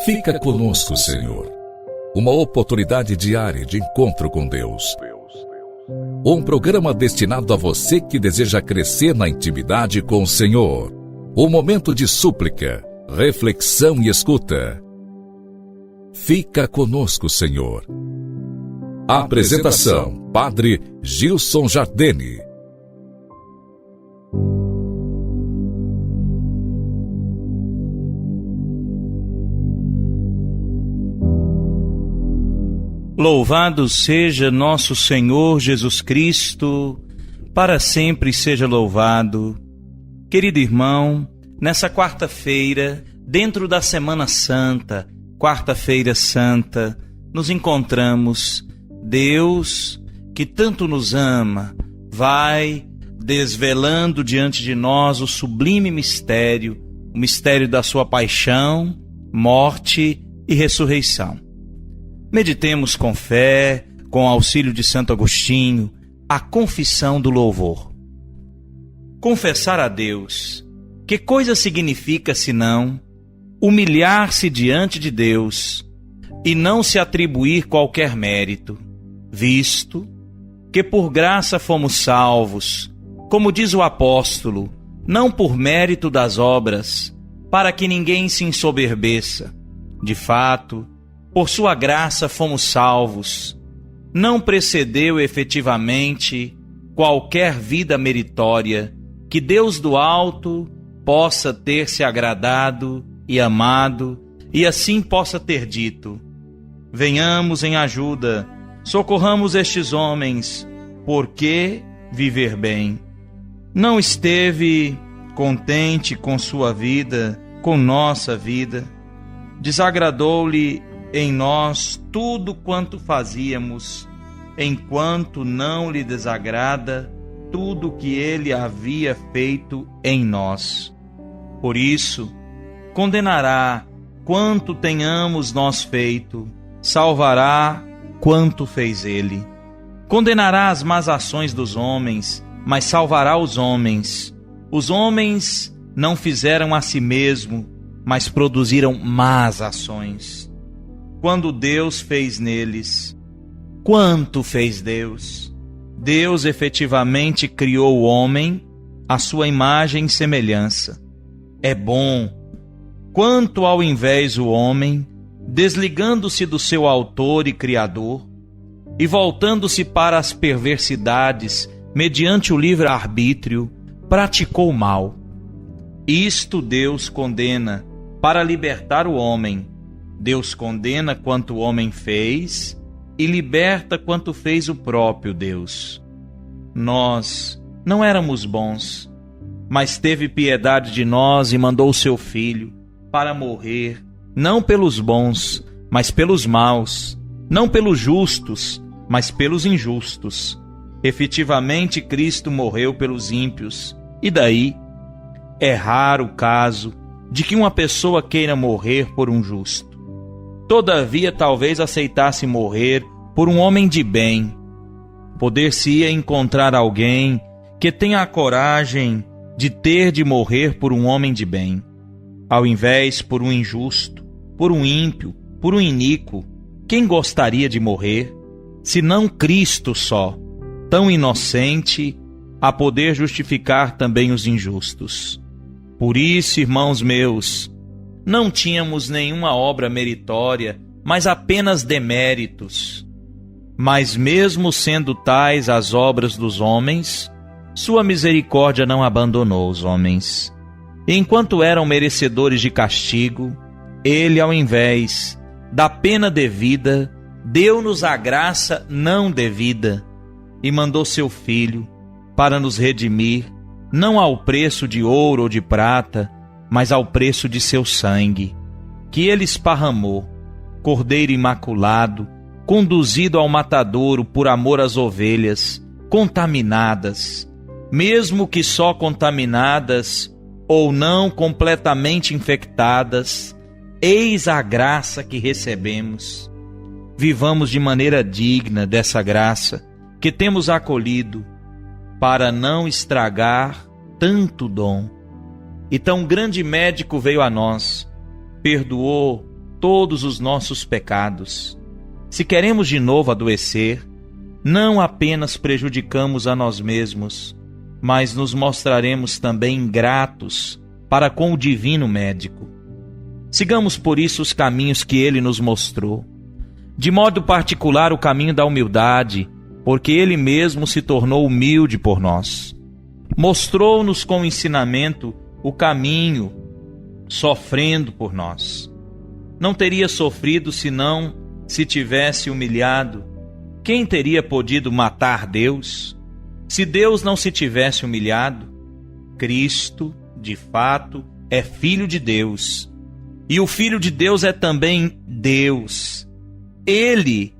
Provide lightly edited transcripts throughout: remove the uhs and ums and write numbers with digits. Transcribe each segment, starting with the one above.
Fica conosco, Senhor. Uma oportunidade diária de encontro com Deus. Um programa destinado a você que deseja crescer na intimidade com o Senhor. Um momento de súplica, reflexão e escuta. Fica conosco, Senhor. Apresentação: Padre Gilson Jardini. Louvado seja nosso Senhor Jesus Cristo, para sempre seja louvado. Querido irmão, nessa quarta-feira, dentro da Semana Santa, Quarta-feira Santa, nos encontramos. Deus, que tanto nos ama, vai desvelando diante de nós o sublime mistério, o mistério da sua paixão, morte e ressurreição. Meditemos com fé, com auxílio de Santo Agostinho, a confissão do louvor. Confessar a Deus, que coisa significa senão humilhar-se diante de Deus e não se atribuir qualquer mérito, visto que por graça fomos salvos, como diz o apóstolo, não por mérito das obras, para que ninguém se ensoberbeça. De fato, por sua graça fomos salvos. Não precedeu efetivamente qualquer vida meritória que Deus do alto possa ter se agradado e amado, e assim possa ter dito: venhamos em ajuda, socorramos estes homens, porque viver bem. Não esteve contente com sua vida, com nossa vida. Desagradou-lhe em nós tudo quanto fazíamos, enquanto não lhe desagrada tudo que ele havia feito em nós. Por isso, condenará quanto tenhamos nós feito, salvará quanto fez ele. Condenará as más ações dos homens, mas salvará os homens. Os homens não fizeram a si mesmo, mas produziram más ações. Quando Deus fez neles, quanto fez Deus? Deus efetivamente criou o homem à sua imagem e semelhança. É bom, quanto ao invés o homem, desligando-se do seu autor e criador, e voltando-se para as perversidades, mediante o livre-arbítrio, praticou o mal. Isto Deus condena, para libertar o homem. Deus condena quanto o homem fez e liberta quanto fez o próprio Deus. Nós não éramos bons, mas teve piedade de nós e mandou o seu Filho para morrer, não pelos bons, mas pelos maus, não pelos justos, mas pelos injustos. Efetivamente, Cristo morreu pelos ímpios. E daí? É raro o caso de que uma pessoa queira morrer por um justo. Todavia, talvez aceitasse morrer por um homem de bem. Poder-se-ia encontrar alguém que tenha a coragem de ter de morrer por um homem de bem, ao invés por um injusto, por um ímpio, por um iníquo. Quem gostaria de morrer, senão Cristo só, tão inocente, a poder justificar também os injustos? Por isso, irmãos meus, não tínhamos nenhuma obra meritória, mas apenas deméritos. Mas mesmo sendo tais as obras dos homens, sua misericórdia não abandonou os homens. Enquanto eram merecedores de castigo, ele, ao invés da pena devida, deu-nos a graça não devida e mandou seu Filho para nos redimir, não ao preço de ouro ou de prata, mas ao preço de seu sangue, que ele esparramou, Cordeiro imaculado, conduzido ao matadouro por amor às ovelhas, contaminadas, mesmo que só contaminadas ou não completamente infectadas, eis a graça que recebemos. Vivamos de maneira digna dessa graça que temos acolhido, para não estragar tanto dom. E tão grande médico veio a nós, perdoou todos os nossos pecados. Se queremos de novo adoecer, não apenas prejudicamos a nós mesmos, mas nos mostraremos também ingratos para com o divino médico. Sigamos por isso os caminhos que ele nos mostrou. De modo particular o caminho da humildade, porque ele mesmo se tornou humilde por nós. Mostrou-nos com o ensinamento o caminho, sofrendo por nós. Não teria sofrido senão se tivesse humilhado. Quem teria podido matar Deus? Se Deus não se tivesse humilhado, Cristo, de fato, é Filho de Deus. E o Filho de Deus é também Deus. Ele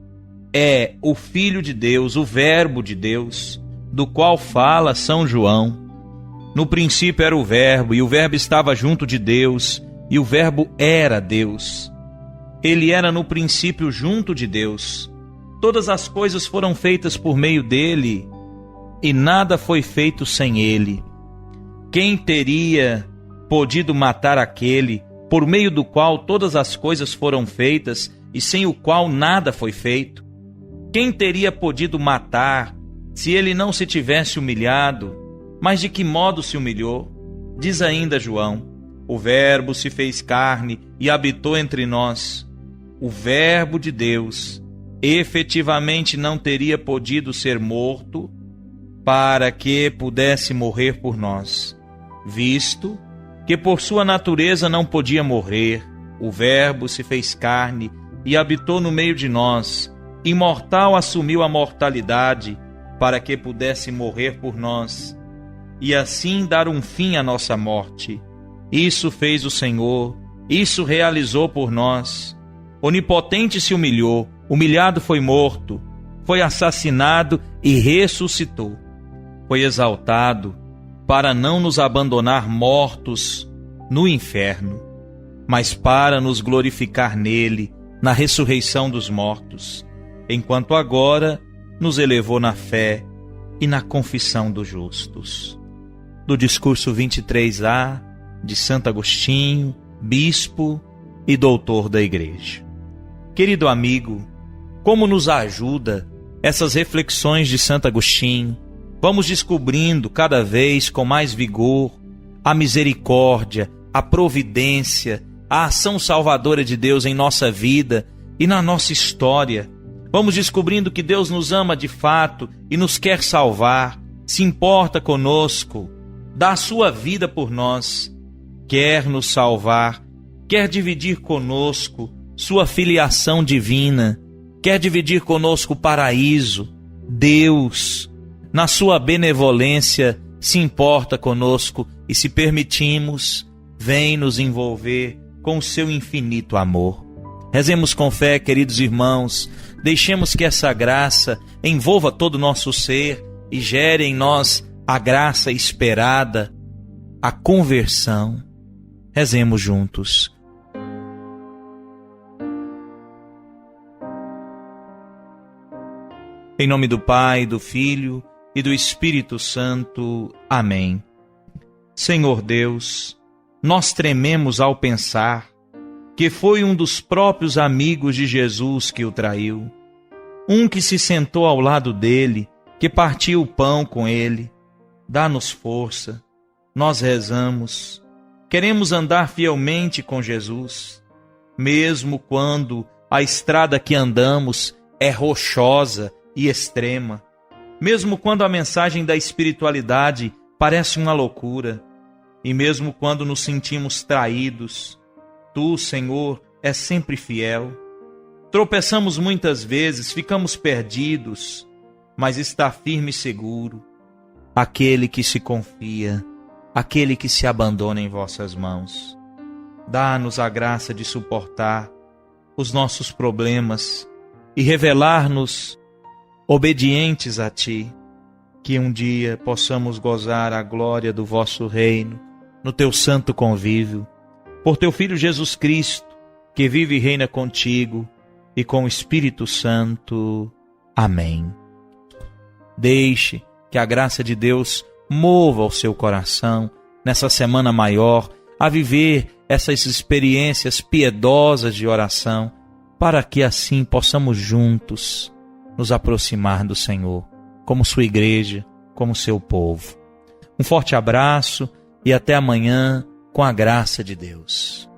é o Filho de Deus, o Verbo de Deus, do qual fala São João. No princípio era o Verbo, e o Verbo estava junto de Deus, e o Verbo era Deus. Ele era no princípio junto de Deus. Todas as coisas foram feitas por meio dele, e nada foi feito sem ele. Quem teria podido matar aquele por meio do qual todas as coisas foram feitas e sem o qual nada foi feito? Quem teria podido matar se ele não se tivesse humilhado? Mas de que modo se humilhou? Diz ainda João: o Verbo se fez carne e habitou entre nós. O Verbo de Deus efetivamente não teria podido ser morto para que pudesse morrer por nós, visto que por sua natureza não podia morrer. O Verbo se fez carne e habitou no meio de nós. Imortal assumiu a mortalidade para que pudesse morrer por nós e assim dar um fim à nossa morte. Isso fez o Senhor, isso realizou por nós. Onipotente se humilhou, humilhado foi morto, foi assassinado e ressuscitou. Foi exaltado para não nos abandonar mortos no inferno, mas para nos glorificar nele, na ressurreição dos mortos, enquanto agora nos elevou na fé e na confissão dos justos. Do discurso 23A de Santo Agostinho, bispo e doutor da Igreja. Querido amigo, como nos ajuda essas reflexões de Santo Agostinho? Vamos descobrindo cada vez com mais vigor a misericórdia, a providência, a ação salvadora de Deus em nossa vida e na nossa história. Vamos descobrindo que Deus nos ama de fato e nos quer salvar, se importa conosco, dá a sua vida por nós, quer nos salvar, quer dividir conosco sua filiação divina, quer dividir conosco o paraíso. Deus, na sua benevolência, se importa conosco e, se permitimos, vem nos envolver com o seu infinito amor. Rezemos com fé, queridos irmãos, deixemos que essa graça envolva todo o nosso ser e gere em nós a graça esperada, a conversão. Rezemos juntos. Em nome do Pai, do Filho e do Espírito Santo. Amém. Senhor Deus, nós trememos ao pensar que foi um dos próprios amigos de Jesus que o traiu, um que se sentou ao lado dele, que partiu o pão com ele. Dá-nos força, nós rezamos, queremos andar fielmente com Jesus, mesmo quando a estrada que andamos é rochosa e extrema, mesmo quando a mensagem da espiritualidade parece uma loucura, e mesmo quando nos sentimos traídos, Tu, Senhor, és sempre fiel. Tropeçamos muitas vezes, ficamos perdidos, mas está firme e seguro aquele que se confia, aquele que se abandona em vossas mãos. Dá-nos a graça de suportar os nossos problemas e revelar-nos obedientes a Ti, que um dia possamos gozar a glória do vosso reino, no Teu santo convívio, por Teu Filho Jesus Cristo, que vive e reina contigo e com o Espírito Santo. Amém. Deixe que a graça de Deus mova o seu coração nessa semana maior, a viver essas experiências piedosas de oração, para que assim possamos juntos nos aproximar do Senhor, como sua igreja, como seu povo. Um forte abraço e até amanhã, com a graça de Deus.